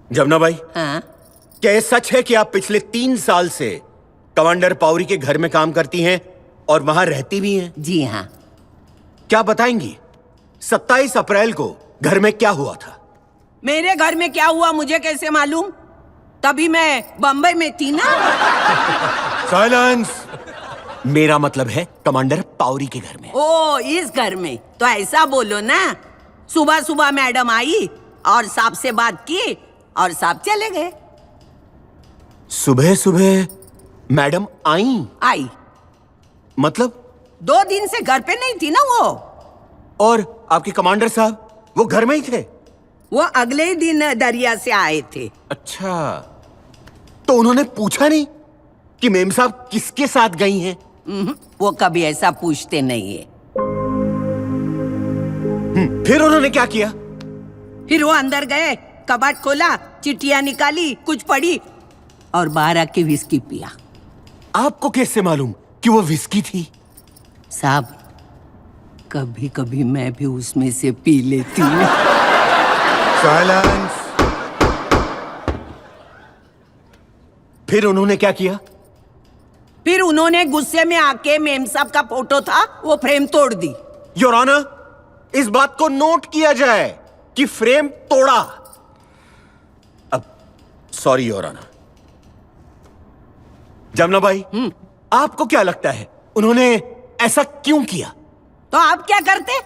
जमुना भाई, हाँ? क्या ये सच है कि आप पिछले 3 साल से कमांडर पावरी के घर में काम करती हैं और वहां रहती भी हैं? जी हाँ। क्या बताएंगी 27 अप्रैल को घर में क्या हुआ था? मेरे घर में क्या हुआ मुझे कैसे मालूम? तभी मैं बम्बई में थी ना। साइलेंस। मेरा मतलब है कमांडर पावरी के घर में। ओ, इस घर में तो ऐसा बोलो ना। सुबह सुबह मैडम आई और साहब से बात की और साहब चले गए। सुबह सुबह मैडम आई? मतलब 2 दिन से घर पे नहीं थी ना वो। और आपके कमांडर साहब वो घर में ही थे? वो अगले ही दिन दरिया से आए थे। अच्छा, तो उन्होंने पूछा नहीं कि मेम साहब किसके साथ गई हैं? वो कभी ऐसा पूछते नहीं है। फिर उन्होंने क्या किया? फिर वो अंदर गए, कबाड़ खोला, चिट्ठियां निकाली, कुछ पढ़ी और बाहर आके विस्की पिया। आपको कैसे मालूम कि वो विस्की थी? साहब, कभी कभी मैं भी उसमें से पी लेती हूँ। साइलेंस। फिर उन्होंने क्या किया? फिर उन्होंने गुस्से में आके मेम साहब का फोटो था वो फ्रेम तोड़ दी। योर ऑनर, इस बात को नोट किया जाए कि फ्रेम तोड़ा। अब सॉरी योर ऑनर। जमुना भाई, आपको क्या लगता है उन्होंने ऐसा क्यों किया? तो आप क्या करते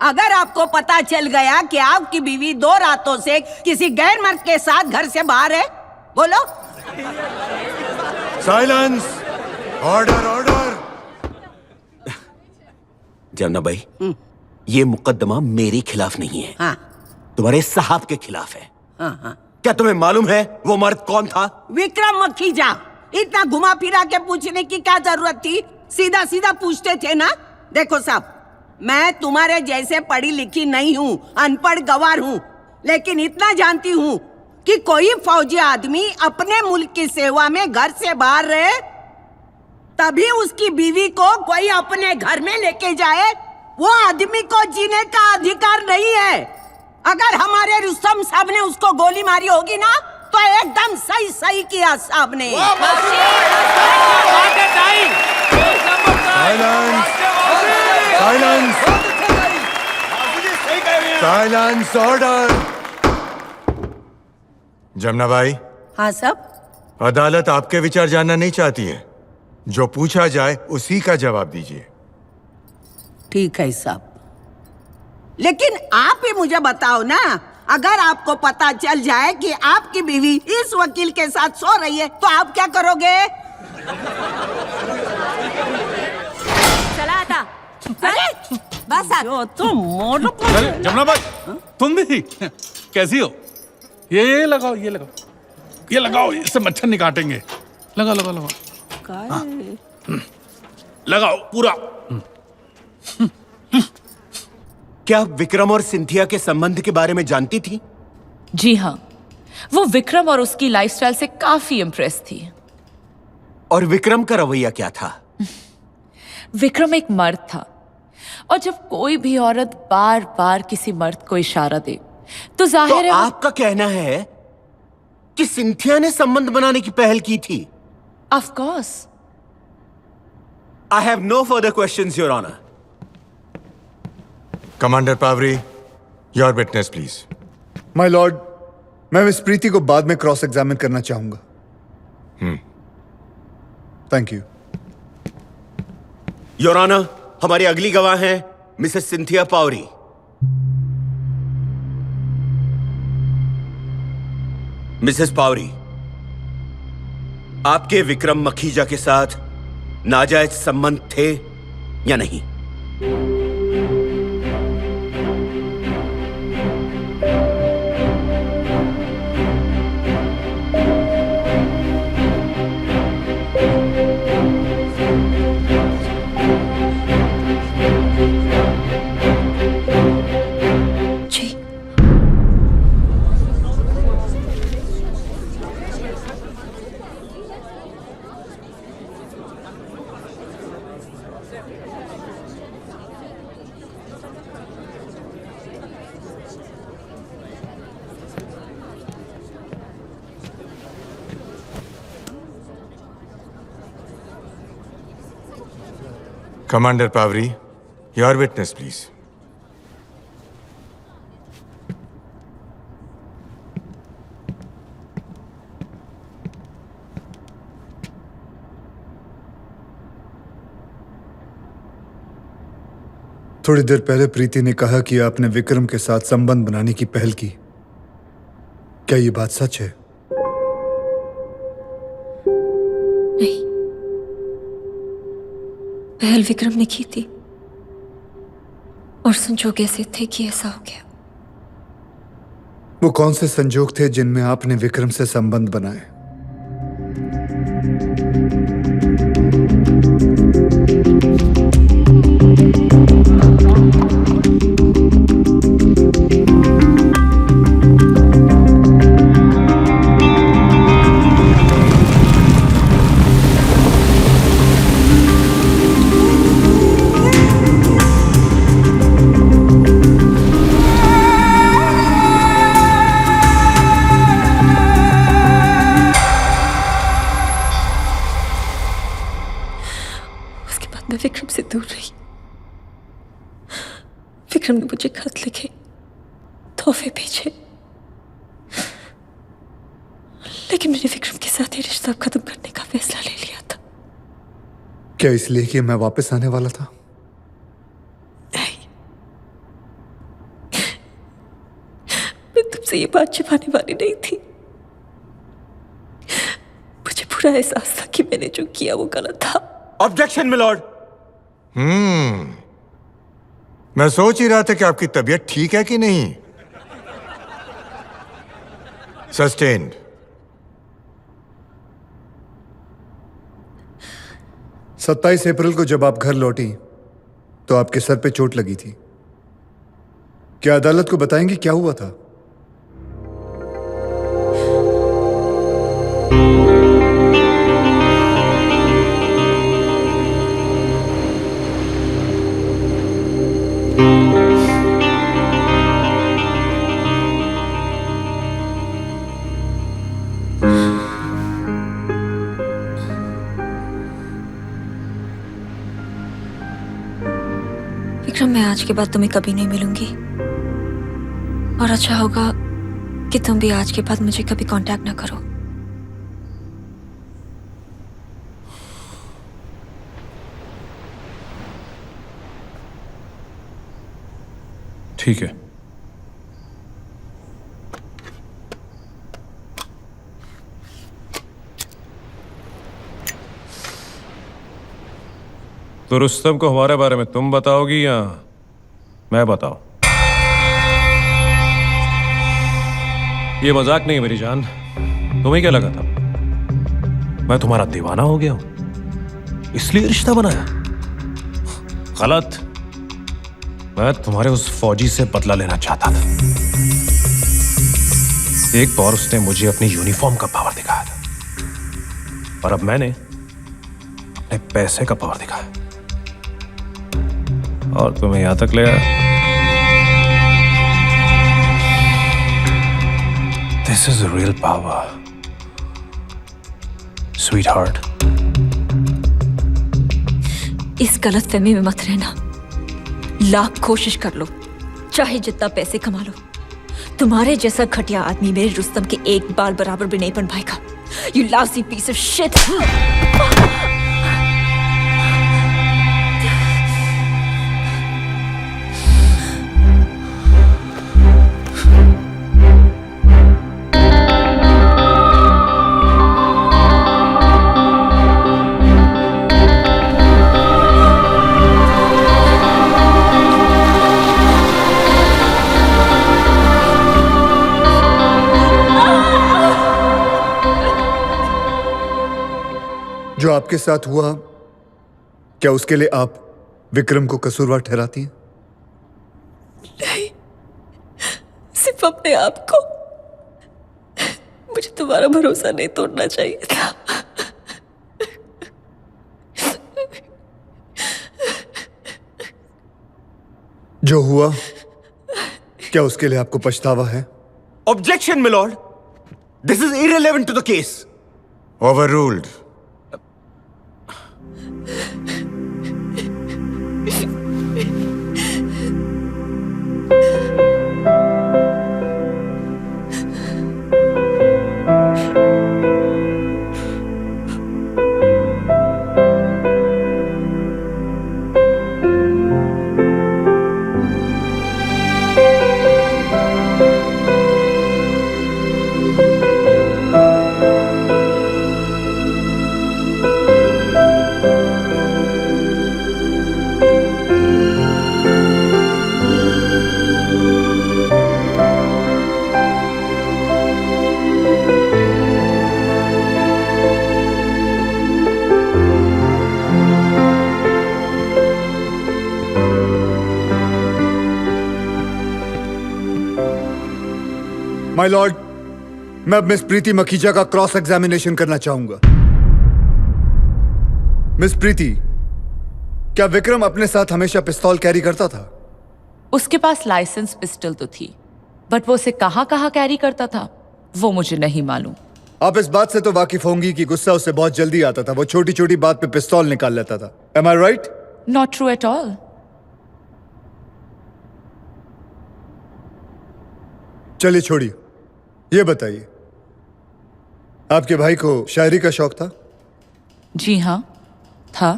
अगर आपको पता चल गया कि आपकी बीवी 2 रातों से किसी गैर मर्द के साथ घर से बाहर है? बोलो। साइलेंस। Order order. जमुना भाई, ये मुकदमा मेरे खिलाफ नहीं है। हाँ। तुम्हारे साहब के खिलाफ है। हाँ हाँ। क्या तुम्हें मालूम है वो मर्द कौन था? विक्रम मखीजा। इतना घुमा फिरा के पूछने की क्या जरूरत थी? सीधा सीधा पूछते थे ना। देखो साहब, मैं तुम्हारे जैसे पढ़ी लिखी नहीं हूँ, अनपढ़ गवार हूँ, लेकिन इतना जानती हूँ कि कोई फौजी आदमी अपने मुल्क की सेवा में घर से बाहर रहे तभी उसकी बीवी को कोई अपने घर में लेके जाए। वो आदमी को जीने का अधिकार नहीं है। अगर हमारे रुस्तम साहब ने उसको गोली मारी होगी ना तो एकदम सही सही किया साहब ने। साइलेंस। साइलेंस। ऑर्डर। जमुना भाई, हाँ साहब। अदालत आपके विचार जानना नहीं चाहती है। जो पूछा जाए उसी का जवाब दीजिए। ठीक है साहब, लेकिन आप ही मुझे बताओ ना, अगर आपको पता चल जाए कि आपकी बीवी इस वकील के साथ सो रही है तो आप क्या करोगे? चला आता। अरे बस जो तुम मोड़। अरे जमुना भाई, तुम भी कैसी हो? ये लगाओ, ये लगाओ, ये लगाओ, इससे मच्छर नहीं काटेंगे। लगाओ लगाओ लगाओ। लगाओ पूरा। क्या आप विक्रम और सिंथिया के संबंध के बारे में जानती थी? जी हाँ, वो विक्रम और उसकी लाइफस्टाइल से काफी इम्प्रेस थी। और विक्रम का रवैया क्या था? विक्रम एक मर्द था और जब कोई भी औरत बार बार किसी मर्द को इशारा दे तो जाहिर है आपका कहना है कि सिंथिया ने संबंध बनाने की पहल की थी? Of course. I have no further questions your honour. Commander Pawri, your witness please. My lord, मैं मिस प्रीति को बाद में क्रॉस एग्जामिन करना चाहूंगा। Thank you. योर ऑनर, हमारी अगली गवाह हैं Mrs Cynthia Pavri. Mrs Pavri, आपके विक्रम मखीजा के साथ नाजायज संबंध थे या नहीं? Commander Pawri, your witness please. थोड़ी देर पहले प्रीति ने कहा कि आपने विक्रम के साथ संबंध बनाने की पहल की। क्या ये बात सच है? नहीं, पहल विक्रम ने की थी और संजोग ऐसे थे कि ऐसा हो गया। वो कौन से संजोग थे जिनमें आपने विक्रम से संबंध बनाए? मैं विक्रम से दूर रही। विक्रम ने मुझे खत लिखे, तोहफे भेजे, लेकिन मैंने विक्रम के साथ ये रिश्ता खत्म करने का फैसला ले लिया था। क्या इसलिए कि मैं वापस आने वाला था? नहीं, मैं तुमसे ये बात छिपाने वाली नहीं थी। मुझे पूरा एहसास था कि मैंने जो किया वो गलत था। Objection my lord. मैं सोच ही रहा था कि आपकी तबीयत ठीक है कि नहीं। सस्टेन्ड। 27 अप्रैल को जब आप घर लौटी तो आपके सर पे चोट लगी थी। क्या अदालत को बताएंगे क्या हुआ था? विक्रम, मैं आज के बाद तुम्हें कभी नहीं मिलूंगी और अच्छा होगा कि तुम भी आज के बाद मुझे कभी कांटेक्ट ना करो। ठीक है। तो रुस्तम को हमारे बारे में तुम बताओगी या मैं बताऊं? ये मजाक नहीं है मेरी जान। तुम्हें क्या लगा था मैं तुम्हारा दीवाना हो गया हूं इसलिए रिश्ता बनाया? गलत। मैं तुम्हारे उस फौजी से बदला लेना चाहता था। एक बार उसने मुझे अपनी यूनिफॉर्म का पावर दिखाया था और अब मैंने अपने पैसे का पावर दिखाया और तुम्हें यहां तक ले आया। This is real power, sweet heart. इस गलतफहमी में मत रहना। लाख कोशिश कर लो, चाहे जितना पैसे कमा लो, तुम्हारे जैसा घटिया आदमी मेरे रुस्तम के एक बाल बराबर भी नहीं बन पाएगा। You lousy piece of shit! जो आपके साथ हुआ, क्या उसके लिए आप विक्रम को कसूरवार ठहराती हैं? नहीं, सिर्फ अपने आप को। मुझे तुम्हारा भरोसा नहीं तोड़ना चाहिए था। जो हुआ, क्या उसके लिए आपको पछतावा है? Objection my lord, this is irrelevant to the case. Overruled. My lord, मैं अब मिस प्रीति मखीजा का क्रॉस एग्जामिनेशन करना चाहूंगा। मिस प्रीति, क्या विक्रम अपने साथ हमेशा पिस्तौल कैरी करता था? उसके पास लाइसेंस पिस्टल तो थी, बट वो उसे कहाँ कहाँ कैरी करता था वो मुझे नहीं मालूम। आप इस बात से तो वाकिफ होंगी कि गुस्सा उससे बहुत जल्दी आता था। वो छोटी छोटी बात पे पिस्तौल निकाल लेता था। Am I right? Not true at all. चलिए छोड़िए, ये बताइए, आपके भाई को शायरी का शौक था? जी हाँ, था।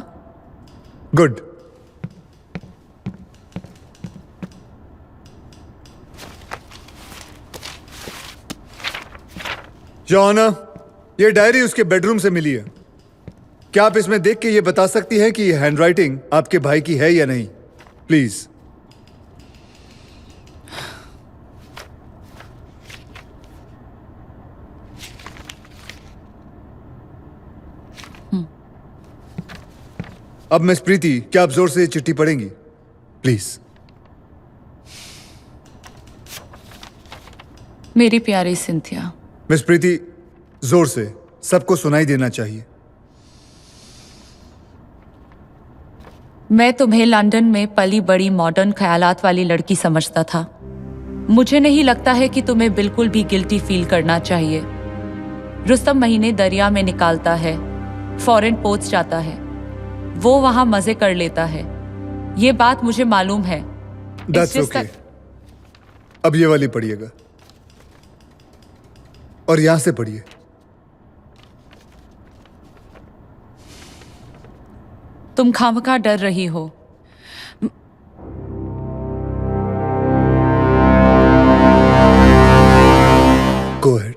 गुड। योर ऑनर, ये डायरी उसके बेडरूम से मिली है। क्या आप इसमें देख के ये बता सकती हैं कि ये हैंडराइटिंग आपके भाई की है या नहीं? प्लीज। अब मिस प्रीति, क्या आप जोर से ये चिट्ठी पढ़ेंगी? प्लीज। मेरी प्यारी सिंथिया। मिस प्रीति, जोर से, सबको सुनाई देना चाहिए। मैं तुम्हें लंदन में पली बड़ी मॉडर्न ख्यालात वाली लड़की समझता था। मुझे नहीं लगता है कि तुम्हें बिल्कुल भी गिल्टी फील करना चाहिए। रुस्तम महीने दरिया में निकालता है, फॉरेन पोस्ट जाता है, वो वहां मजे कर लेता है। ये बात मुझे मालूम है। That's okay. अब ये वाली पढ़िएगा और यहां से पढ़िए। तुम खामखा डर रही हो। Go ahead.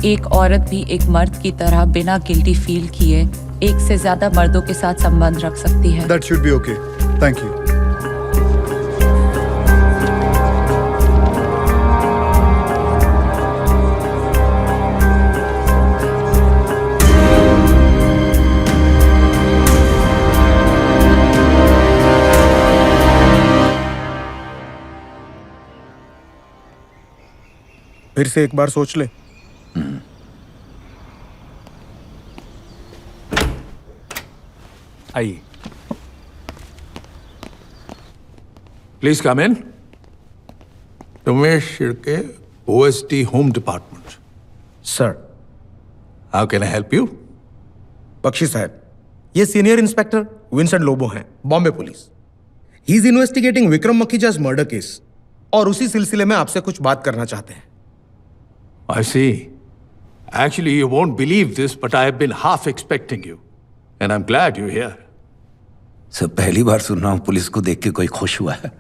एक औरत भी एक मर्द की तरह बिना गिल्टी फील किए एक से ज्यादा मर्दों के साथ संबंध रख सकती है। That should be okay. Thank you. फिर से एक बार सोच ले। आइए, please come in. Ramesh Shirke, OST home department. Sir. How can I help you? Bakshi साहब, ये सीनियर इंस्पेक्टर विंसेंट लोबो हैं, Bombay police. He is investigating Vikram Makhija's murder case और उसी सिलसिले में आपसे कुछ बात करना चाहते हैं। I see. Actually, you won't believe this, but I have been half expecting you. And I'm glad you're here. Sir, पहली बार सुन रहा हूं पुलिस को देख के कोई खुश हुआ है।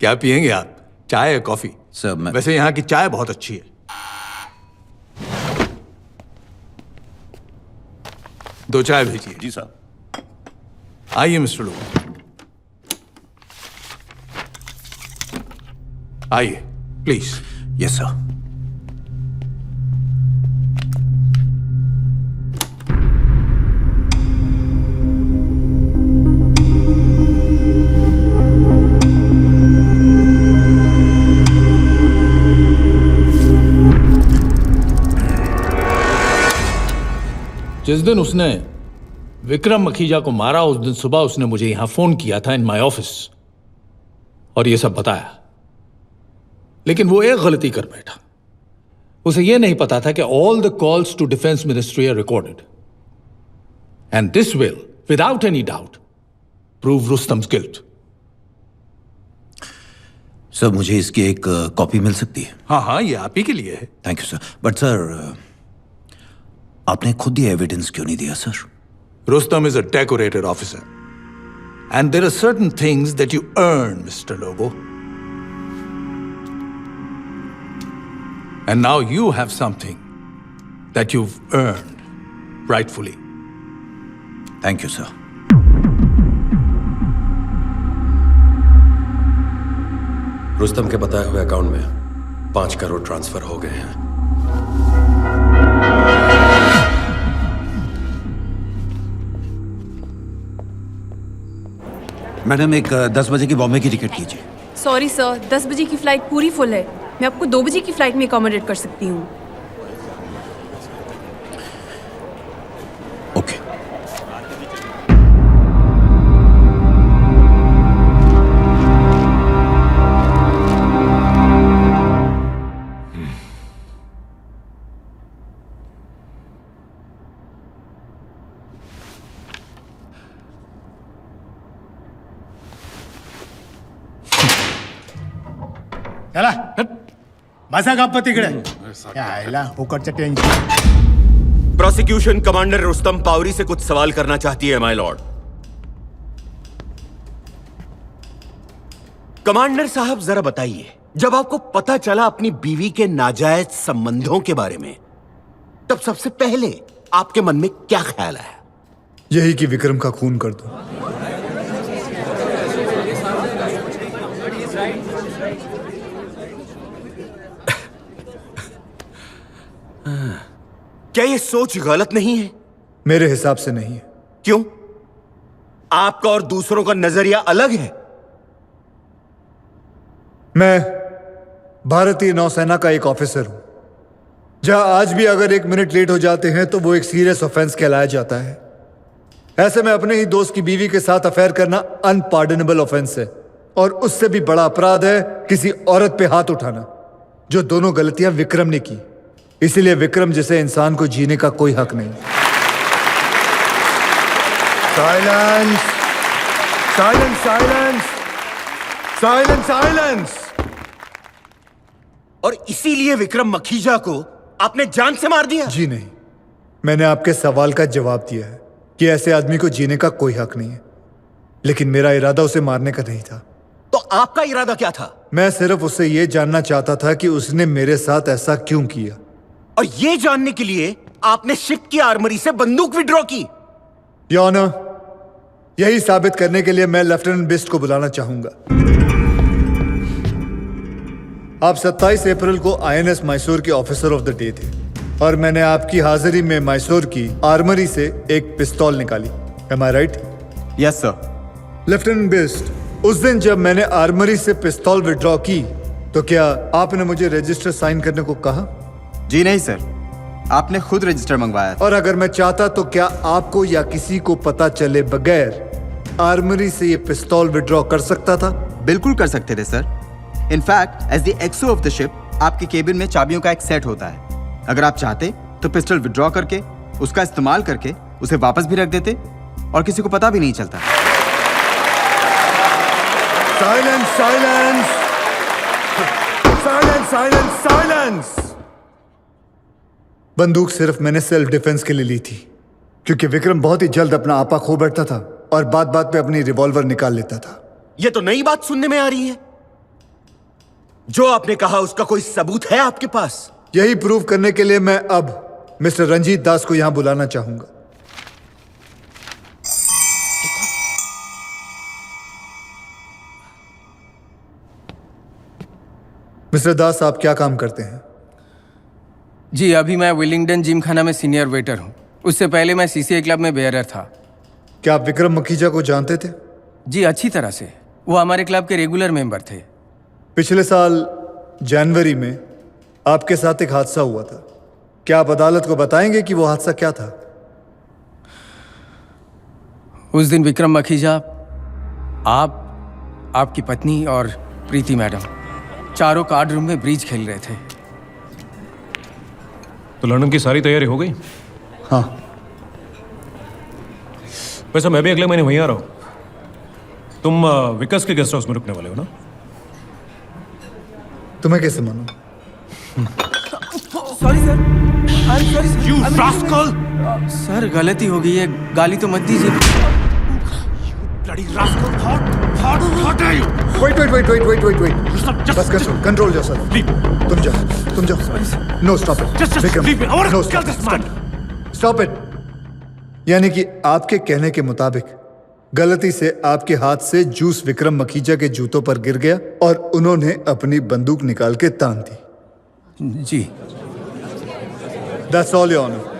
क्या पियेंगे आप? चाय या कॉफी? सर, मैं... वैसे यहाँ की चाय बहुत अच्छी है। 2 चाय भेजिए। जी साहब। आइए मिस्टर लोबो, आइए प्लीज। Yes sir. जिस दिन उसने विक्रम मखीजा को मारा उस दिन सुबह उसने मुझे यहां फोन किया था इन माय ऑफिस और यह सब बताया। लेकिन वो एक गलती कर बैठा। उसे यह नहीं पता था कि all the calls to defence ministry are recorded and this will without any doubt prove Rustom's guilt. Sir, मुझे इसकी एक कॉपी मिल सकती है? हाँ हाँ, ये आप ही के लिए है। Thank you sir. But sir, आपने खुद ये एविडेंस क्यों नहीं दिया sir? Rustam is a decorated officer. And there are certain things that you earn, Mr. Lobo. And now you have something that you've earned rightfully. Thank you, sir. Rustam के बताए हुए account में 5 करोड़ ट्रांसफर हो गए हैं। मैडम एक 10 बजे की बॉम्बे की टिकट कीजिए। सॉरी सर, 10 बजे की फ्लाइट पूरी फुल है। मैं आपको 2 बजे की फ्लाइट में अकोमोडेट कर सकती हूँ। ओके। चला बसा गप्प तिकडे यायला फुकटचं tension. Prosecution commander Rustam Pavri से कुछ सवाल करना चाहती है माय लॉर्ड। कमांडर साहब जरा बताइए, जब आपको पता चला अपनी बीवी के नाजायज संबंधों के बारे में, तब सबसे पहले आपके मन में क्या ख्याल आया? यही कि विक्रम का खून कर दो। क्या ये सोच गलत नहीं है? मेरे हिसाब से नहीं है। क्यों? आपका और दूसरों का नजरिया अलग है। मैं भारतीय नौसेना का एक ऑफिसर हूं, जहां आज भी अगर 1 मिनट लेट हो जाते हैं तो वो एक सीरियस ऑफेंस कहलाया जाता है। ऐसे में अपने ही दोस्त की बीवी के साथ अफेयर करना अनपार्डनेबल ऑफेंस है, और उससे भी बड़ा अपराध है किसी औरत पे हाथ उठाना, जो दोनों गलतियां विक्रम ने की। इसीलिए विक्रम जैसे इंसान को जीने का कोई हक नहीं। Silence, silence, silence, silence, silence. और इसीलिए विक्रम मखीजा को आपने जान से मार दिया? जी नहीं, मैंने आपके सवाल का जवाब दिया है कि ऐसे आदमी को जीने का कोई हक नहीं है, लेकिन मेरा इरादा उसे मारने का नहीं था। तो आपका इरादा क्या था? मैं सिर्फ उससे यह जानना चाहता था कि उसने मेरे साथ ऐसा क्यों किया। और यह जानने के लिए आपने शिप की आर्मरी से बंदूक विड्रॉ की? योर ऑनर, यही साबित करने के लिए मैं लेफ्टिनेंट बिस्ट को बुलाना चाहूंगा। आप 27 अप्रैल को आईएनएस मैसूर के ऑफिसर ऑफ द डे थे, और मैंने आपकी हाजिरी में मैसूर की आर्मरी से एक पिस्तौल निकाली। Am I right? Yes sir. Lieutenant Bisht, उस दिन जब मैंने आर्मरी से पिस्तौल विड्रॉ की, तो क्या आपने मुझे रजिस्टर साइन करने को कहा? जी नहीं सर, आपने खुद रजिस्टर मंगवाया था। और अगर मैं चाहता तो क्या आपको या किसी को पता चले बगैर आर्मरी से ये पिस्तौल विड्रॉ कर सकता था? बिल्कुल कर सकते थे sir. In fact as the XO of the ship, आपके केबिन में चाबियों का एक सेट होता है। अगर आप चाहते तो पिस्टल विड्रॉ करके उसका इस्तेमाल करके उसे वापस भी रख देते और किसी को पता भी नहीं चलता। Silence, silence, silence, silence, silence. बंदूक सिर्फ मैंने सेल्फ डिफेंस के लिए ली थी, क्योंकि विक्रम बहुत ही जल्द अपना आपा खो बैठता था और बात बात पे अपनी रिवॉल्वर निकाल लेता था। यह तो नई बात सुनने में आ रही है। जो आपने कहा उसका कोई सबूत है आपके पास? यही प्रूव करने के लिए मैं अब मिस्टर रंजीत दास को यहां बुलाना चाहूंगा। मिस्टर दास, आप क्या काम करते हैं? जी, अभी मैं विलिंगडन जिम खाना में सीनियर वेटर हूँ। उससे पहले मैं सीसीए क्लब में बेयरर था। क्या आप विक्रम मखीजा को जानते थे? जी, अच्छी तरह से। वो हमारे क्लब के रेगुलर मेंबर थे। पिछले साल जनवरी में आपके साथ एक हादसा हुआ था। क्या आप अदालत को बताएंगे कि वो हादसा क्या था? उस दिन विक्रम मखीजा, आप, आपकी पत्नी और प्रीति मैडम चारों कार्ड रूम में ब्रीज खेल रहे थे। तो लंदन की सारी तैयारी हो गई? हाँ। वैसे मैं भी अगले महीने वहीं आ रहा हूं। तुम विकास के गेस्ट हाउस में रुकने वाले हो ना? तुम्हें कैसे मालूम? Sorry sir, I am sorry. You rascal! Sir, गलती हो गई है, गाली तो मत दीजिए। Bloody rascal! हॉट है। वेट। बस कंट्रोल योरसेल्फ। तुम जाओ। No, stop it. Vikram, no, stop it. यानी कि आपके कहने के मुताबिक गलती से आपके हाथ से जूस विक्रम मखीजा के जूतों पर गिर गया और उन्होंने अपनी बंदूक निकाल के तान दी। जी। That's all, Your Honor.